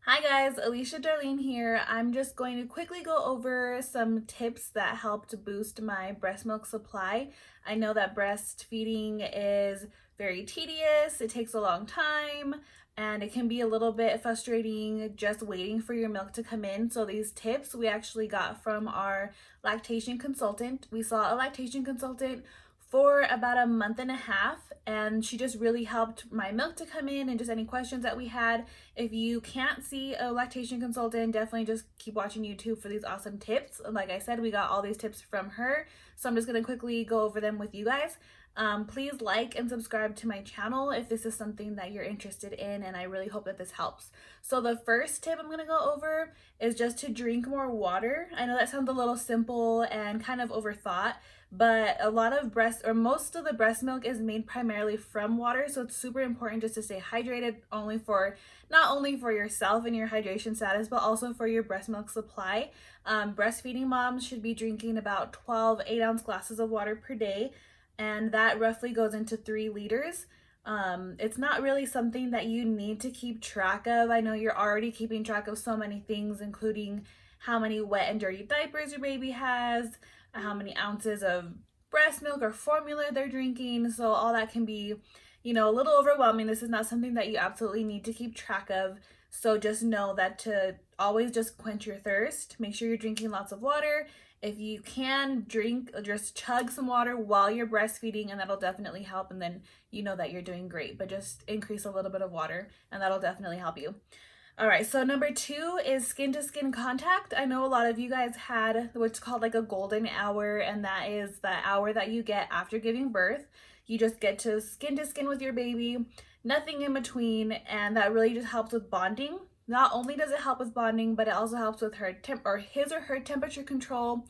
Hi guys, Alicia Darlene here. I'm just going to quickly go over some tips that help to boost my breast milk supply. I know that breastfeeding is very tedious, it takes a long time, and it can be a little bit frustrating just waiting for your milk to come in. So these tips we actually got from our lactation consultant. We saw a lactation consultant for about a month and a half, and she just really helped my milk to come in and just any questions that we had. If you can't see a lactation consultant, definitely just keep watching YouTube for these awesome tips. Like I said, we got all these tips from her, so I'm just going to quickly go over them with you guys. Please like and subscribe to my channel if this is something that you're interested in, and I really hope that this helps. So the first tip I'm going to go over is just to drink more water. I know that sounds a little simple and kind of overthought, but a lot of most of the breast milk is made primarily from water, so it's super important just to stay hydrated, not only for yourself and your hydration status, but also for your breast milk supply. Breastfeeding moms should be drinking about 12 8-ounce glasses of water per day, and that roughly goes into 3 liters. It's not really something that you need to keep track of. I know you're already keeping track of so many things, including how many wet and dirty diapers your baby has, how many ounces of breast milk or formula they're drinking. So all that can be, a little overwhelming. This is not something that you absolutely need to keep track of. So just know that to always just quench your thirst, make sure you're drinking lots of water. If you can drink, just chug some water while you're breastfeeding, and that'll definitely help. And then you know that you're doing great, but just increase a little bit of water and that'll definitely help you. All right, so number 2 is skin to skin contact. I know a lot of you guys had what's called like a golden hour, and that is the hour that you get after giving birth. You just get to skin with your baby, nothing in between, and that really just helps with bonding. Not only does it help with bonding, but it also helps with his or her temperature control.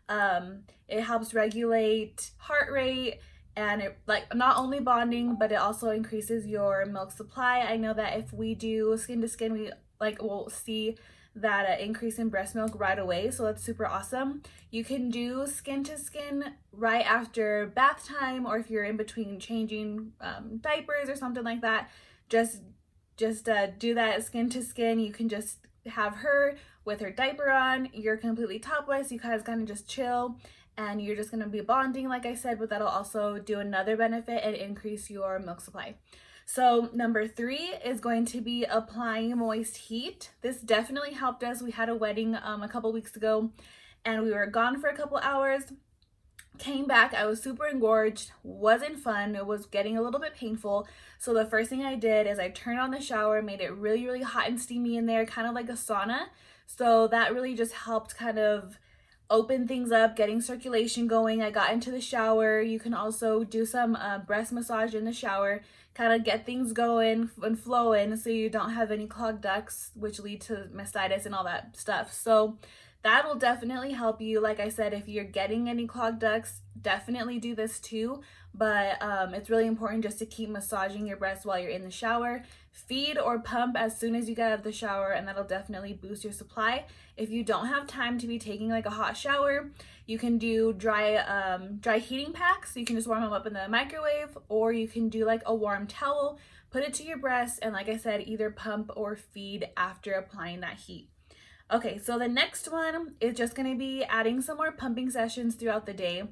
It helps regulate heart rate, and it like not only bonding, but it also increases your milk supply. I know that if we do skin to skin, we'll see that increase in breast milk right away, so that's super awesome. You can do skin to skin right after bath time, or if you're in between changing diapers or something like that, just do that skin to skin. You can just have her with her diaper on, you're completely topless, you guys kind of just chill, and you're just going to be bonding, like I said, but that'll also do another benefit and increase your milk supply. So number 3 is going to be applying moist heat. This definitely helped us. We had a wedding a couple weeks ago, and we were gone for a couple hours. Came back, I was super engorged, wasn't fun, it was getting a little bit painful. So the first thing I did is I turned on the shower, made it really, really hot and steamy in there, kind of like a sauna. So that really just helped kind of open things up, getting circulation going. I got into the shower. You can also do some breast massage in the shower, kind of get things going and flowing so you don't have any clogged ducts, which lead to mastitis and all that stuff. So that will definitely help you. Like I said, if you're getting any clogged ducts, definitely do this too. But it's really important just to keep massaging your breast while you're in the shower. Feed or pump as soon as you get out of the shower, and that'll definitely boost your supply. If you don't have time to be taking like a hot shower, you can do dry heating packs. So you can just warm them up in the microwave, or you can do like a warm towel, put it to your breast, and like I said, either pump or feed after applying that heat. Okay, so the next one is just going to be adding some more pumping sessions throughout the day.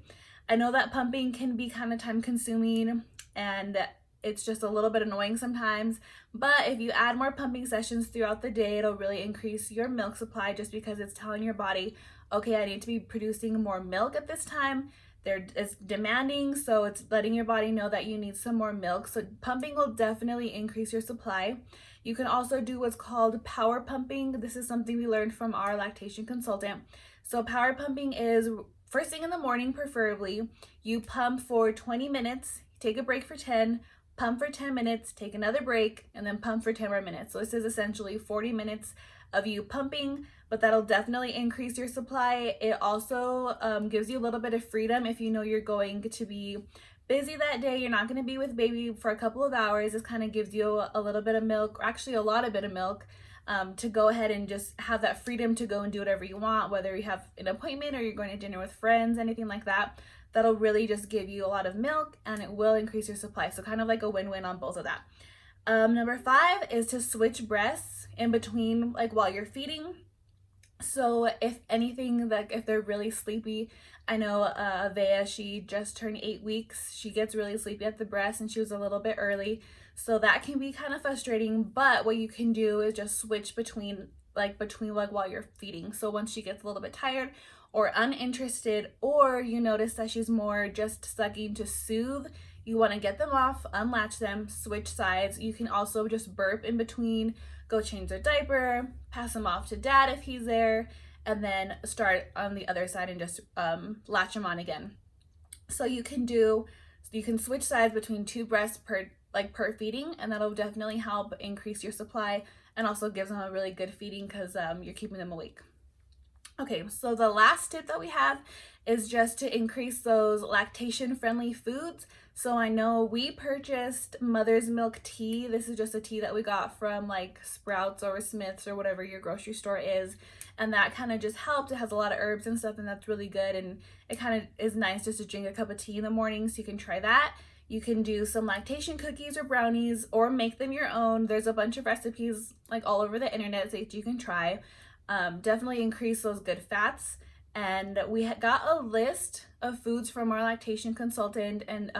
I know that pumping can be kind of time consuming and it's just a little bit annoying sometimes, but if you add more pumping sessions throughout the day, it'll really increase your milk supply, just because it's telling your body, okay, I need to be producing more milk at this time. It's demanding, so it's letting your body know that you need some more milk. So pumping will definitely increase your supply. You can also do what's called power pumping. This is something we learned from our lactation consultant. So power pumping is first thing in the morning, preferably. You pump for 20 minutes, take a break for 10, pump for 10 minutes, take another break, and then pump for 10 more minutes. So this is essentially 40 minutes of you pumping, but that'll definitely increase your supply. It also gives you a little bit of freedom if you know you're going to be busy that day, you're not going to be with baby for a couple of hours. This kind of gives you a little bit of milk, or actually a lot of bit of milk, to go ahead and just have that freedom to go and do whatever you want, whether you have an appointment or you're going to dinner with friends, anything like that. That'll really just give you a lot of milk, and it will increase your supply. So kind of like a win-win on both of that. Number 5 is to switch breasts in between, like while you're feeding. So if anything, like if they're really sleepy, I know Vea, she just turned 8 weeks. She gets really sleepy at the breast and she was a little bit early. So that can be kind of frustrating, but what you can do is just switch between while you're feeding. So once she gets a little bit tired or uninterested, or you notice that she's more just sucking to soothe, you want to get them off, unlatch them, switch sides. You can also just burp in between, go change their diaper, pass them off to dad if he's there, and then start on the other side and just latch them on again. So you can switch sides between 2 breasts per feeding, and that'll definitely help increase your supply and also gives them a really good feeding because you're keeping them awake. Okay, so the last tip that we have is just to increase those lactation friendly foods. So I know we purchased mother's milk tea. This is just a tea that we got from like Sprouts or Smith's or whatever your grocery store is. And that kind of just helped. It has a lot of herbs and stuff, and that's really good. And it kind of is nice just to drink a cup of tea in the morning. So you can try that. You can do some lactation cookies or brownies or make them your own. There's a bunch of recipes like all over the internet that you can try. Definitely increase those good fats. And we got a list of foods from our lactation consultant, and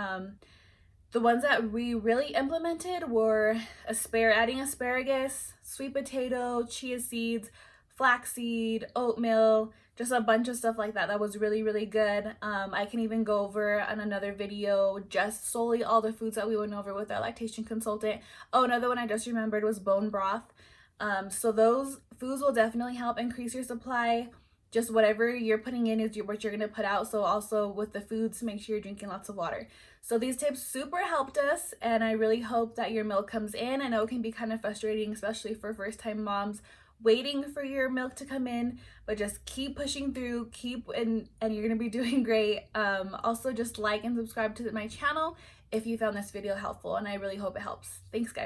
the ones that we really implemented were adding asparagus, sweet potato, chia seeds, flaxseed, oatmeal, just a bunch of stuff like that. That was really, really good. I can even go over on another video just solely all the foods that we went over with our lactation consultant. Oh, another one I just remembered was bone broth. So those foods will definitely help increase your supply. Just whatever you're putting in is what you're going to put out. So also with the foods, make sure you're drinking lots of water. So these tips super helped us, and I really hope that your milk comes in. I know it can be kind of frustrating, especially for first-time moms waiting for your milk to come in, but just keep pushing through, and you're going to be doing great. Also just like and subscribe to my channel if you found this video helpful, and I really hope it helps. Thanks, guys.